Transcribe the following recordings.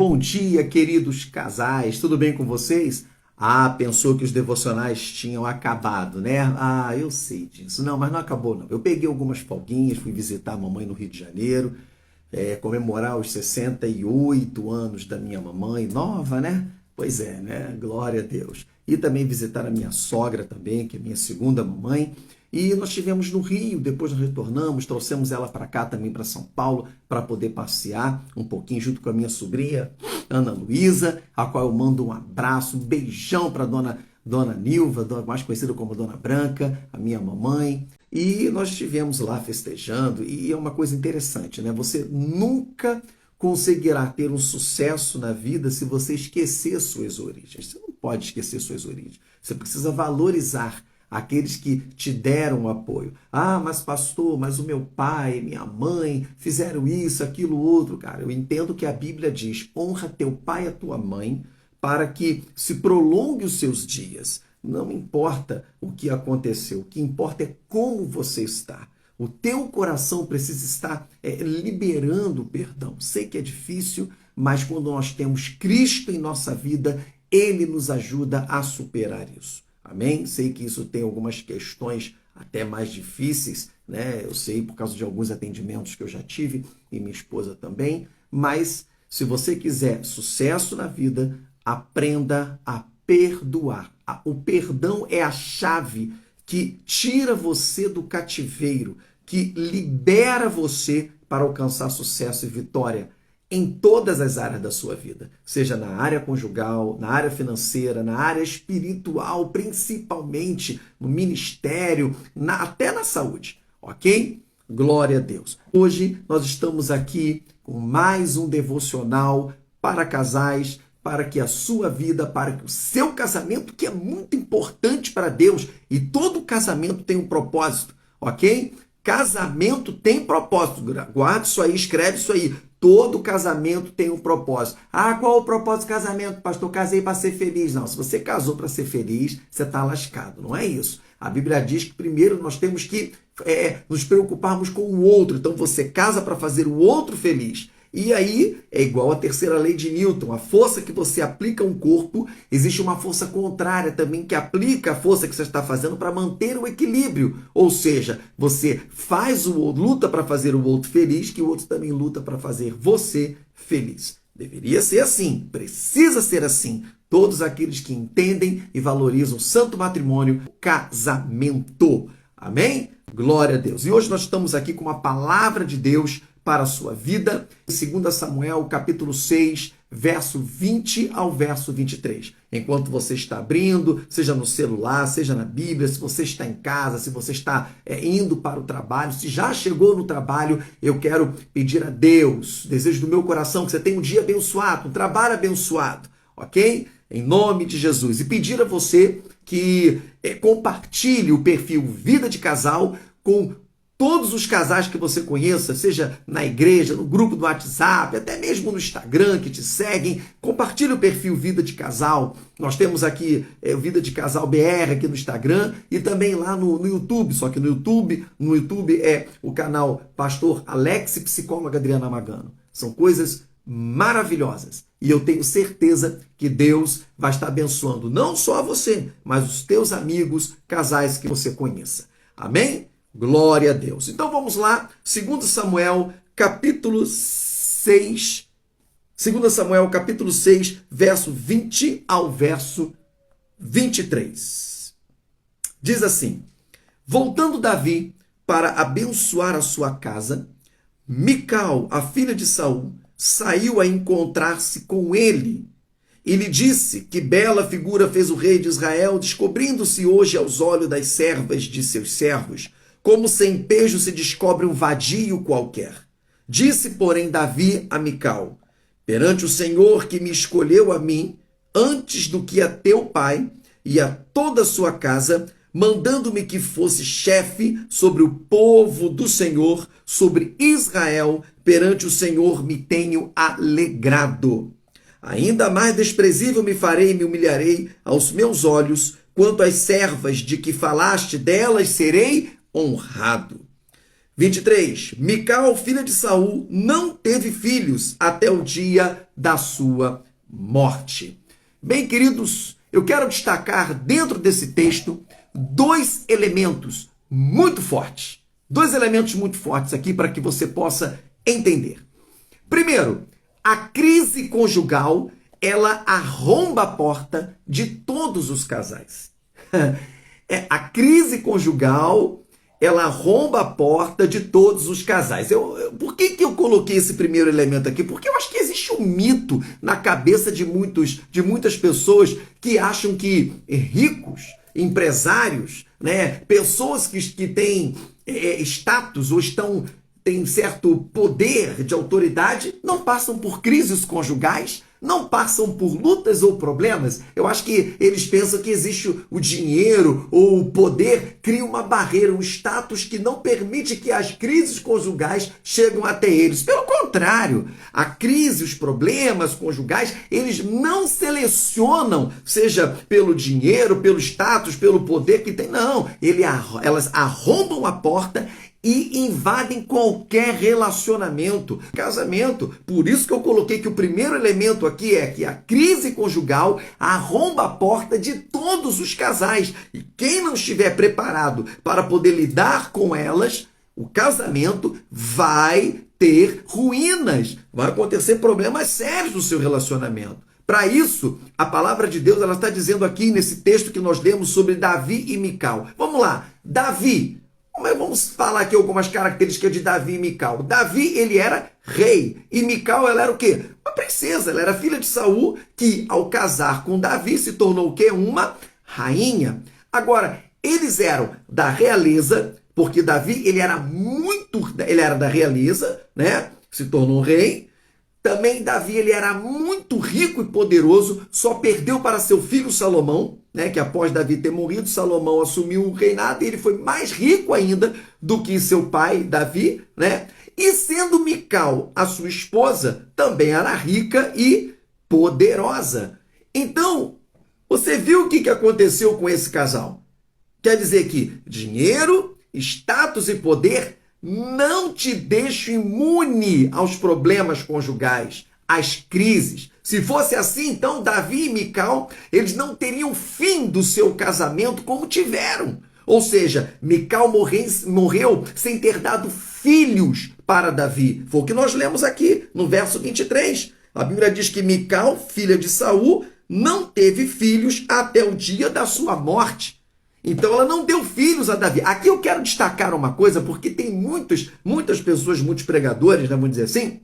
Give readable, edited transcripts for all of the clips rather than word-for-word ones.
bom dia, queridos casais, tudo bem com vocês? Pensou que os devocionais tinham acabado, né? Eu sei disso. Não, mas não acabou, não. Eu peguei algumas folguinhas, fui visitar a mamãe no Rio de Janeiro, comemorar os 68 anos da minha mamãe, nova, né? Pois é, né? Glória a Deus. E também visitar a minha sogra também, que é minha segunda mamãe. E nós estivemos no Rio, depois nós retornamos, trouxemos ela para cá também, para São Paulo, para poder passear um pouquinho junto com a minha sobrinha, Ana Luísa, a qual eu mando um abraço, um beijão para dona Nilva, mais conhecida como Dona Branca, a minha mamãe. E nós estivemos lá festejando, e é uma coisa interessante, né? Você nunca conseguirá ter um sucesso na vida se você esquecer suas origens. Você não pode esquecer suas origens. Você precisa valorizar aqueles que te deram apoio. Mas pastor, mas o meu pai, minha mãe fizeram isso, aquilo, outro. Cara, eu entendo que a Bíblia diz, honra teu pai e a tua mãe para que se prolongue os seus dias. Não importa o que aconteceu, o que importa é como você está. O teu coração precisa estar liberando o perdão. Sei que é difícil, mas quando nós temos Cristo em nossa vida, Ele nos ajuda a superar isso. Amém? Sei que isso tem algumas questões até mais difíceis, né? Eu sei por causa de alguns atendimentos que eu já tive e minha esposa também, mas se você quiser sucesso na vida, aprenda a perdoar. O perdão é a chave que tira você do cativeiro, que libera você para alcançar sucesso e vitória em todas as áreas da sua vida, seja na área conjugal, na área financeira, na área espiritual, principalmente no ministério, até na saúde, ok? Glória a Deus. Hoje nós estamos aqui com mais um devocional para casais, para que a sua vida, para que o seu casamento, que é muito importante para Deus, e todo casamento tem um propósito, ok? Casamento tem propósito. Guarda isso aí, escreve isso aí. Todo casamento tem um propósito. Qual é o propósito do casamento, pastor? Casei para ser feliz. Não, se você casou para ser feliz, você está lascado. Não é isso. A Bíblia diz que primeiro nós temos que nos preocuparmos com o outro. Então você casa para fazer o outro feliz. E aí é igual à terceira lei de Newton. A força que você aplica a um corpo, existe uma força contrária também que aplica a força que você está fazendo para manter o equilíbrio. Ou seja, você luta para fazer o outro feliz, que o outro também luta para fazer você feliz. Deveria ser assim, precisa ser assim. Todos aqueles que entendem e valorizam o santo matrimônio, casamento. Amém? Glória a Deus. E hoje nós estamos aqui com uma palavra de Deus para a sua vida, em 2 Samuel, capítulo 6, verso 20 ao verso 23. Enquanto você está abrindo, seja no celular, seja na Bíblia, se você está em casa, se você está indo para o trabalho, se já chegou no trabalho, eu quero pedir a Deus, desejo do meu coração, que você tenha um dia abençoado, um trabalho abençoado, ok? Em nome de Jesus. E pedir a você que compartilhe o perfil Vida de Casal com todos os casais que você conheça, seja na igreja, no grupo do WhatsApp, até mesmo no Instagram, que te seguem, compartilhe o perfil Vida de Casal. Nós temos aqui Vida de Casal BR aqui no Instagram e também lá no YouTube, só que no YouTube é o canal Pastor Alex e Psicóloga Adriana Magano. São coisas maravilhosas. E eu tenho certeza que Deus vai estar abençoando não só você, mas os teus amigos, casais que você conheça. Amém? Glória a Deus. Então vamos lá, 2 Samuel, capítulo 6. 2 Samuel, capítulo 6, verso 20 ao verso 23. Diz assim: voltando Davi para abençoar a sua casa, Mical, a filha de Saul, saiu a encontrar-se com ele e lhe disse: que bela figura fez o rei de Israel, descobrindo-se hoje aos olhos das servas de seus servos, como sem pejo se descobre um vadio qualquer. Disse, porém, Davi a Mical: perante o Senhor que me escolheu a mim, antes do que a teu pai e a toda a sua casa, mandando-me que fosse chefe sobre o povo do Senhor, sobre Israel, perante o Senhor me tenho alegrado. Ainda mais desprezível me farei e me humilharei aos meus olhos, quanto às servas de que falaste, delas serei honrado. 23. Mical, filha de Saul, não teve filhos até o dia da sua morte. Bem, queridos, eu quero destacar dentro desse texto dois elementos muito fortes. Dois elementos muito fortes aqui para que você possa entender. Primeiro, a crise conjugal, ela arromba a porta de todos os casais. A crise conjugal, ela arromba a porta de todos os casais. Por que eu coloquei esse primeiro elemento aqui? Porque eu acho que existe um mito na cabeça de muitas pessoas que acham que ricos, empresários, né, pessoas que têm status ou têm certo poder de autoridade, não passam por crises conjugais, não passam por lutas ou problemas. Eu acho que eles pensam que existe o dinheiro ou o poder, cria uma barreira, um status que não permite que as crises conjugais cheguem até eles. Pelo contrário, a crise, os problemas conjugais, eles não selecionam, seja pelo dinheiro, pelo status, pelo poder que tem, não. Elas arrombam a porta e invadem qualquer relacionamento, casamento. Por isso que eu coloquei que o primeiro elemento aqui é que a crise conjugal arromba a porta de todos os casais. E quem não estiver preparado para poder lidar com elas, o casamento vai ter ruínas, vai acontecer problemas sérios no seu relacionamento. Para isso, a palavra de Deus ela está dizendo aqui nesse texto que nós lemos sobre Davi e Mical. Vamos lá, Davi. Mas vamos falar aqui algumas características de Davi e Mical. Davi, ele era rei. E Mical, ela era o quê? Uma princesa. Ela era filha de Saul, que ao casar com Davi se tornou o quê? Uma rainha. Agora, eles eram da realeza, porque Davi, ele era da realeza, né? Se tornou um rei. Também Davi, ele era muito rico e poderoso, só perdeu para seu filho Salomão, né, que após Davi ter morrido, Salomão assumiu o reinado e ele foi mais rico ainda do que seu pai, Davi, né? E sendo Mical, a sua esposa, também era rica e poderosa. Então, você viu o que aconteceu com esse casal? Quer dizer que dinheiro, status e poder não te deixam imune aos problemas conjugais, às crises. Se fosse assim, então Davi e Mical, eles não teriam fim do seu casamento como tiveram. Ou seja, Mical morreu sem ter dado filhos para Davi. Foi o que nós lemos aqui no verso 23. A Bíblia diz que Mical, filha de Saul, não teve filhos até o dia da sua morte. Então ela não deu filhos a Davi. Aqui eu quero destacar uma coisa, porque tem muitas pessoas, muitos pregadores, né, vamos dizer assim,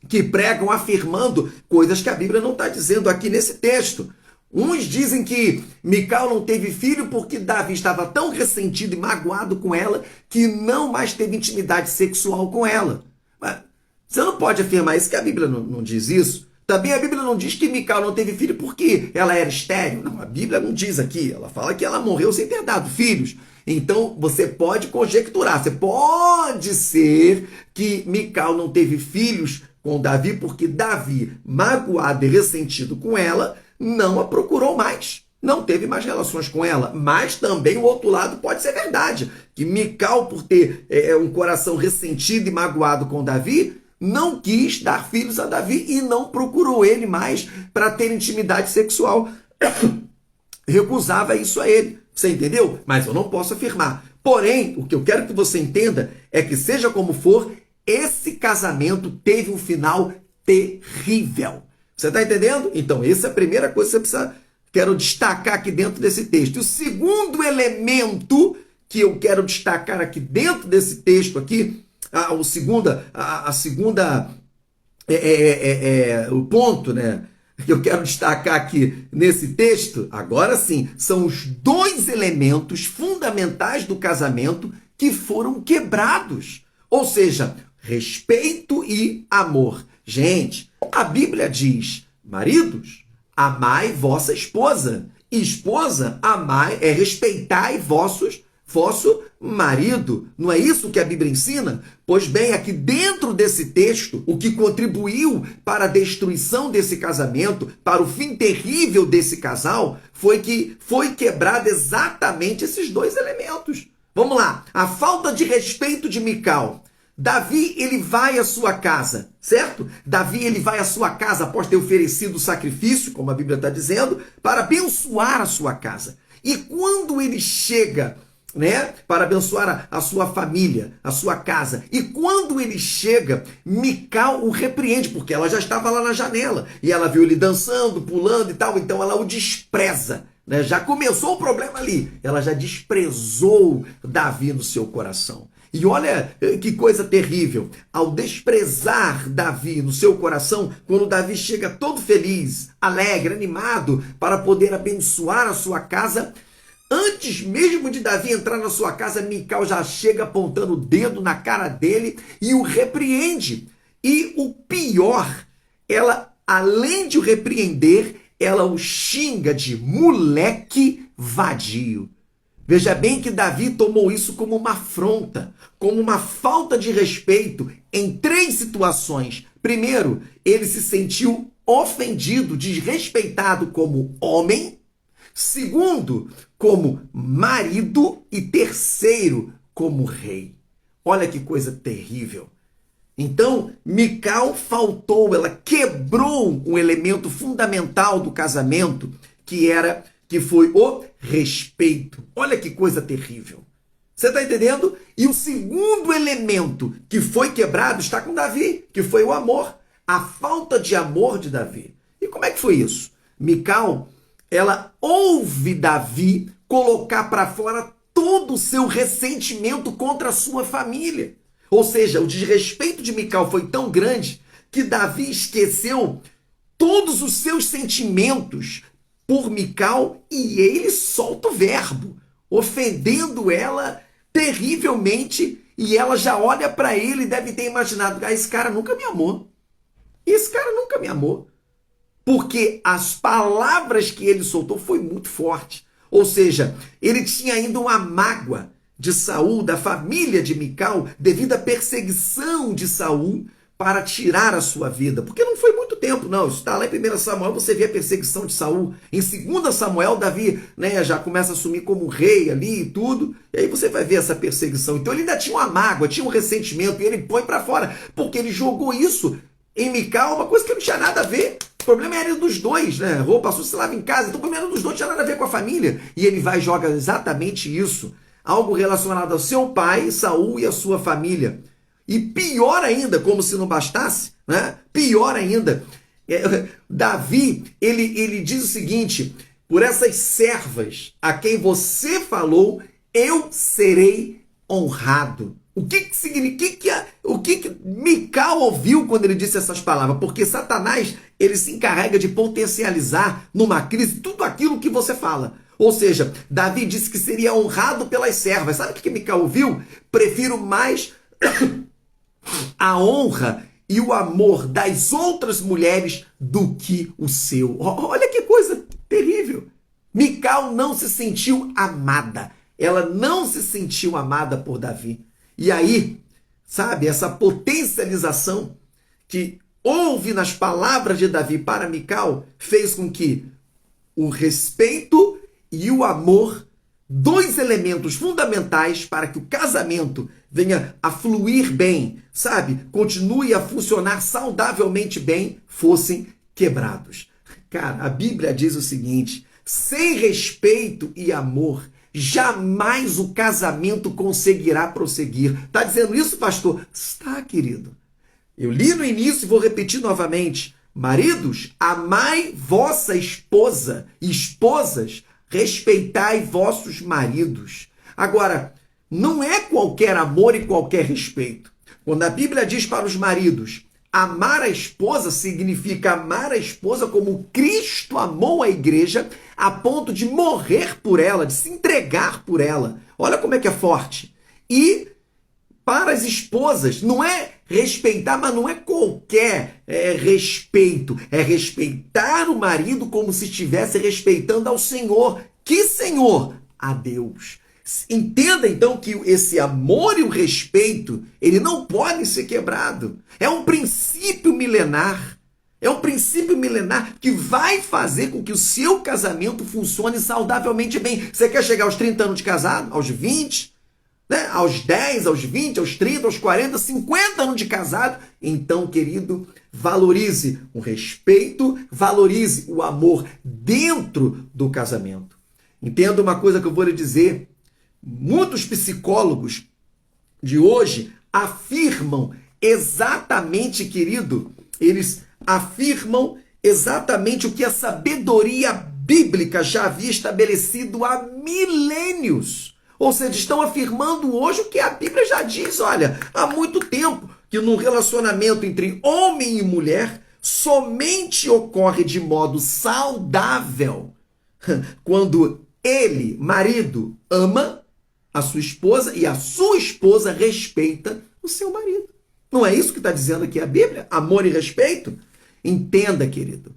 que pregam afirmando coisas que a Bíblia não está dizendo aqui nesse texto. Uns dizem que Mical não teve filho porque Davi estava tão ressentido e magoado com ela que não mais teve intimidade sexual com ela. Mas você não pode afirmar isso, que a Bíblia não diz isso. Também a Bíblia não diz que Mical não teve filho porque ela era estéril. Não, a Bíblia não diz aqui. Ela fala que ela morreu sem ter dado filhos. Então, você pode conjecturar. Pode ser que Mical não teve filhos com Davi porque Davi, magoado e ressentido com ela, não a procurou mais. Não teve mais relações com ela. Mas também o outro lado pode ser verdade. Que Mical, por ter um coração ressentido e magoado com Davi, não quis dar filhos a Davi e não procurou ele mais para ter intimidade sexual. Recusava isso a ele. Você entendeu? Mas eu não posso afirmar. Porém, o que eu quero que você entenda é que, seja como for, esse casamento teve um final terrível. Você está entendendo? Então, essa é a primeira coisa que você precisa... Quero destacar aqui dentro desse texto. E o segundo elemento que eu quero destacar aqui dentro desse texto aqui, o ponto, né, que eu quero destacar aqui nesse texto, agora sim, são os dois elementos fundamentais do casamento que foram quebrados. Ou seja, respeito e amor. Gente, a Bíblia diz, maridos, amai vossa esposa, e esposa, respeitai vosso marido. Não é isso que a Bíblia ensina? Pois bem, aqui dentro desse texto, o que contribuiu para a destruição desse casamento, para o fim terrível desse casal, foi que foi quebrado exatamente esses dois elementos. Vamos lá. A falta de respeito de Mical. Davi, ele vai à sua casa, certo? Davi, ele vai à sua casa após ter oferecido o sacrifício, como a Bíblia está dizendo, para abençoar a sua casa. E quando ele chega, né, para abençoar a sua família, a sua casa, e quando ele chega, Mical o repreende, porque ela já estava lá na janela, e ela viu ele dançando, pulando e tal, então ela o despreza. Né? Já começou o problema ali. Ela já desprezou Davi no seu coração. E olha que coisa terrível. Ao desprezar Davi no seu coração, quando Davi chega todo feliz, alegre, animado, para poder abençoar a sua casa, antes mesmo de Davi entrar na sua casa, Mical já chega apontando o dedo na cara dele e o repreende. E o pior, ela, além de o repreender, ela o xinga de moleque vadio. Veja bem que Davi tomou isso como uma afronta, como uma falta de respeito em 3 situações. Primeiro, ele se sentiu ofendido, desrespeitado como homem. Segundo, como marido. E terceiro, como rei. Olha que coisa terrível. Então, Mical faltou, ela quebrou um elemento fundamental do casamento, que foi o respeito. Olha que coisa terrível. Você está entendendo? E o segundo elemento que foi quebrado está com Davi, que foi o amor. A falta de amor de Davi. E como é que foi isso? Mical, ela ouve Davi colocar para fora todo o seu ressentimento contra a sua família. Ou seja, o desrespeito de Mical foi tão grande que Davi esqueceu todos os seus sentimentos por Mical e ele solta o verbo, ofendendo ela terrivelmente, e ela já olha para ele e deve ter imaginado, esse cara nunca me amou. Esse cara nunca me amou. Porque as palavras que ele soltou foi muito forte. Ou seja, ele tinha ainda uma mágoa de Saul, da família de Mical, devido à perseguição de Saul para tirar a sua vida. Porque não foi muito tempo, não. Isso está lá em 1 Samuel, você vê a perseguição de Saul. Em 2 Samuel, Davi, né, já começa a assumir como rei ali e tudo. E aí você vai ver essa perseguição. Então ele ainda tinha uma mágoa, tinha um ressentimento, e ele põe para fora, porque ele jogou isso em Mical, uma coisa que não tinha nada a ver. O problema era dos dois, né? Roupa suja se lava em casa. Então o problema dos dois não tinha nada a ver com a família. E ele vai e joga exatamente isso. Algo relacionado ao seu pai, Saul, e a sua família. E pior ainda, como se não bastasse, né? Pior ainda, Davi, ele diz o seguinte: por essas servas a quem você falou, eu serei honrado. O que significa? O que Mical ouviu quando ele disse essas palavras? Porque Satanás, ele se encarrega de potencializar numa crise tudo aquilo que você fala. Ou seja, Davi disse que seria honrado pelas servas. Sabe o que Mical ouviu? Prefiro mais a honra e o amor das outras mulheres do que o seu. Olha que coisa terrível. Mical não se sentiu amada. Ela não se sentiu amada por Davi. E aí, sabe, essa potencialização que houve nas palavras de Davi para Mical fez com que o respeito e o amor, 2 elementos fundamentais para que o casamento venha a fluir bem, sabe, continue a funcionar saudavelmente bem, fossem quebrados. Cara, a Bíblia diz o seguinte: sem respeito e amor, jamais o casamento conseguirá prosseguir. Está dizendo isso, pastor? Está, querido. Eu li no início e vou repetir novamente. Maridos, amai vossa esposa. Esposas, respeitai vossos maridos. Agora, não é qualquer amor e qualquer respeito. Quando a Bíblia diz para os maridos, amar a esposa significa amar a esposa como Cristo amou a igreja, a ponto de morrer por ela, de se entregar por ela. Olha como é que é forte. E para as esposas, não é respeitar, mas não é qualquer respeito. É respeitar o marido como se estivesse respeitando ao Senhor. Que Senhor? A Deus. Entenda então que esse amor e o respeito, ele não pode ser quebrado. É um princípio milenar. É um princípio milenar que vai fazer com que o seu casamento funcione saudavelmente bem. Você quer chegar aos 30 anos de casado? Aos 20? né? Aos 10, aos 20, aos 30, aos 40, 50 anos de casado. Então, querido, valorize o respeito, valorize o amor dentro do casamento. Entenda uma coisa que eu vou lhe dizer. Muitos psicólogos de hoje afirmam exatamente, querido, eles afirmam exatamente o que a sabedoria bíblica já havia estabelecido há milênios. Ou seja, estão afirmando hoje o que a Bíblia já diz, olha, há muito tempo, que num relacionamento entre homem e mulher somente ocorre de modo saudável quando ele, marido, ama a sua esposa e a sua esposa respeita o seu marido. Não é isso que está dizendo aqui a Bíblia? Amor e respeito? Entenda, querido.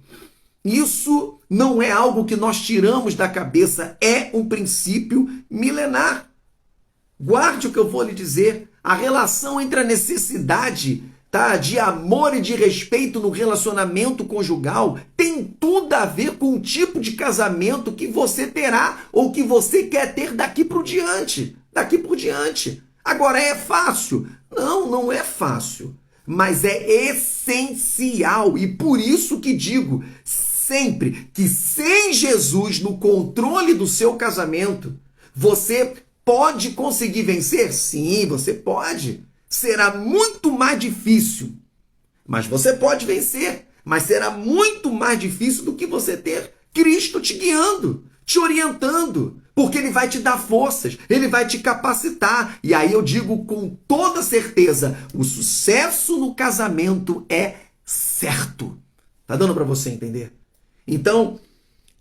Isso não é algo que nós tiramos da cabeça, é um princípio milenar. Guarde o que eu vou lhe dizer. A relação entre a necessidade, de amor e de respeito no relacionamento conjugal tem tudo a ver com o tipo de casamento que você terá ou que você quer ter daqui por diante. Daqui por diante. Agora, é fácil? Não, não é fácil. Mas é essencial. E por isso que digo sempre que sem Jesus no controle do seu casamento, você pode conseguir vencer? Sim, você pode. Será muito mais difícil. Mas você pode vencer. Mas será muito mais difícil do que você ter Cristo te guiando, te orientando. Porque Ele vai te dar forças, Ele vai te capacitar. E aí eu digo com toda certeza, o sucesso no casamento é certo. Tá dando para você entender? Então,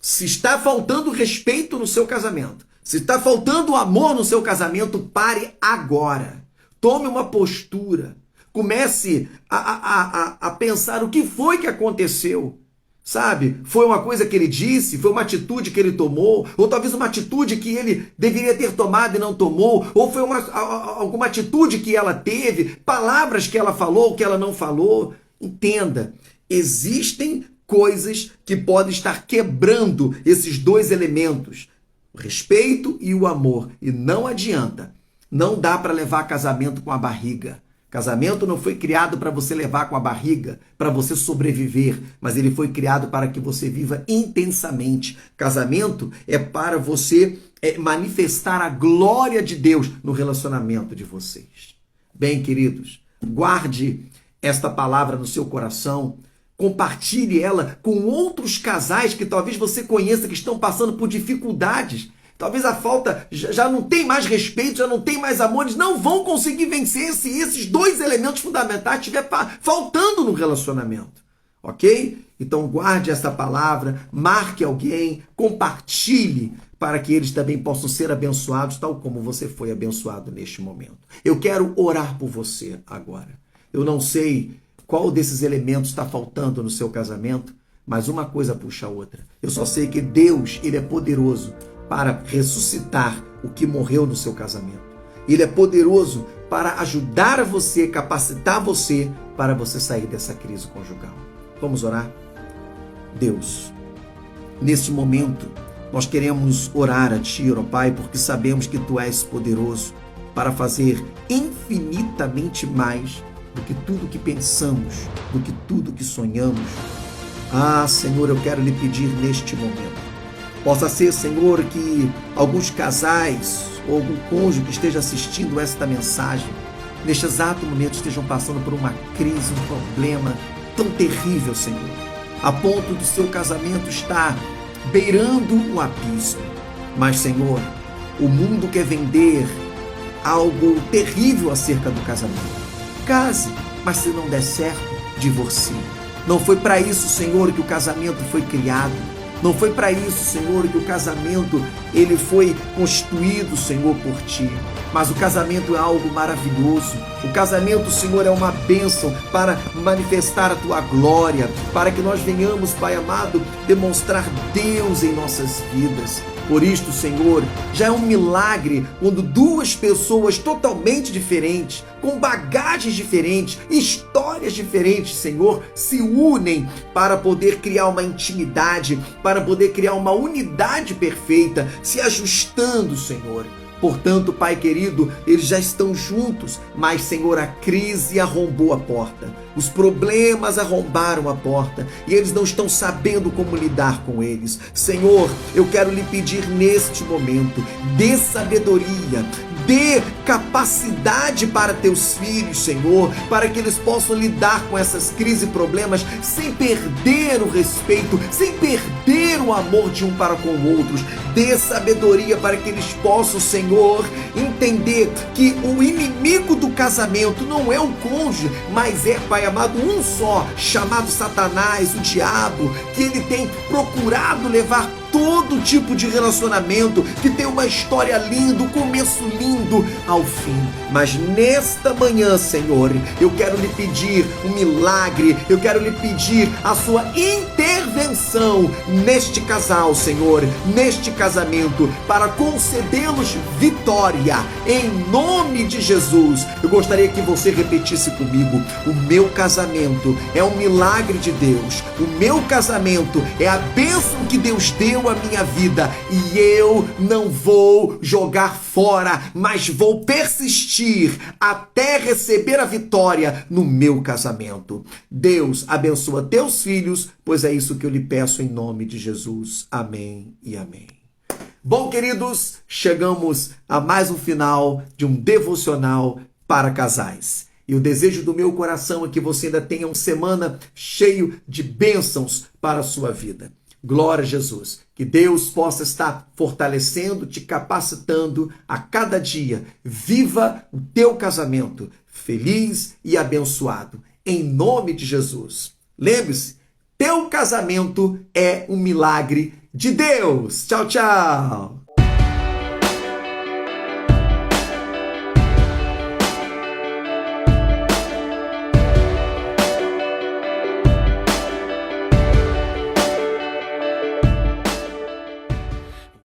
se está faltando respeito no seu casamento, se está faltando amor no seu casamento, pare agora. Tome uma postura. Comece a pensar o que foi que aconteceu. Sabe? Foi uma coisa que ele disse, foi uma atitude que ele tomou, ou talvez uma atitude que ele deveria ter tomado e não tomou, ou foi alguma atitude que ela teve, palavras que ela falou, que ela não falou. Entenda, existem coisas que podem estar quebrando esses dois elementos, o respeito e o amor. E não adianta, não dá para levar casamento com a barriga. Casamento não foi criado para você levar com a barriga, para você sobreviver, mas ele foi criado para que você viva intensamente. Casamento é para você manifestar a glória de Deus no relacionamento de vocês. Bem, queridos, guarde esta palavra no seu coração, compartilhe ela com outros casais que talvez você conheça que estão passando por dificuldades. Talvez a falta já não tem mais respeito, já não tem mais amor, eles não vão conseguir vencer se esses dois elementos fundamentais estiver faltando no relacionamento. Ok? Então guarde essa palavra, marque alguém, compartilhe para que eles também possam ser abençoados, tal como você foi abençoado neste momento. Eu quero orar por você agora. Eu não sei qual desses elementos está faltando no seu casamento, mas uma coisa puxa a outra. Eu só sei que Deus, Ele é poderoso para ressuscitar o que morreu no seu casamento. Ele é poderoso para ajudar você, capacitar você para você sair dessa crise conjugal. Vamos orar? Deus, neste momento, nós queremos orar a Ti, ó Pai, porque sabemos que Tu és poderoso para fazer infinitamente mais do que tudo que pensamos, do que tudo que sonhamos. Ah, Senhor, eu quero lhe pedir neste momento. Possa ser, Senhor, que alguns casais ou algum cônjuge que esteja assistindo esta mensagem, neste exato momento estejam passando por uma crise, um problema tão terrível, Senhor, a ponto do seu casamento estar beirando um abismo. Mas, Senhor, o mundo quer vender algo terrível acerca do casamento. Case, mas se não der certo, divorcie. Não foi para isso, Senhor, que o casamento foi criado. Não foi para isso, Senhor, que o casamento ele foi constituído, Senhor, por Ti. Mas o casamento é algo maravilhoso. O casamento, Senhor, é uma bênção para manifestar a Tua glória, para que nós venhamos, Pai amado, demonstrar Deus em nossas vidas. Por isto, Senhor, já é um milagre quando duas pessoas totalmente diferentes, com bagagens diferentes, histórias diferentes, Senhor, se unem para poder criar uma intimidade, para poder criar uma unidade perfeita, se ajustando, Senhor, Portanto, Pai querido, eles já estão juntos, mas, Senhor, a crise arrombou a porta. Os problemas arrombaram a porta e eles não estão sabendo como lidar com eles. Senhor, eu quero lhe pedir neste momento, dê sabedoria, dê capacidade para teus filhos, Senhor, para que eles possam lidar com essas crises e problemas sem perder o respeito, sem perder o amor de um para com outros. Dê sabedoria para que eles possam, Senhor, entender que o inimigo do casamento não é o cônjuge, mas é, Pai amado, um só, chamado Satanás, o diabo, que ele tem procurado levar todo tipo de relacionamento, que tem uma história linda, um começo lindo ao fim. Mas nesta manhã, Senhor, eu quero lhe pedir um milagre, eu quero lhe pedir a sua intervenção neste casal, Senhor, neste casamento, para concedê-los vitória, em nome de Jesus. Eu gostaria que você repetisse comigo: o meu casamento é um milagre de Deus, o meu casamento é a bênção que Deus deu à minha vida, e eu não vou jogar fora, mas vou persistir até receber a vitória no meu casamento. Deus abençoa teus filhos, pois é isso que eu lhe peço em nome de Jesus. Amém e amém. Bom, queridos, chegamos a mais um final de um devocional para casais. E o desejo do meu coração é que você ainda tenha uma semana cheio de bênçãos para a sua vida. Glória a Jesus. Que Deus possa estar fortalecendo, te capacitando a cada dia. Viva o teu casamento feliz e abençoado, em nome de Jesus. Lembre-se, teu casamento é um milagre de Deus. Tchau, tchau.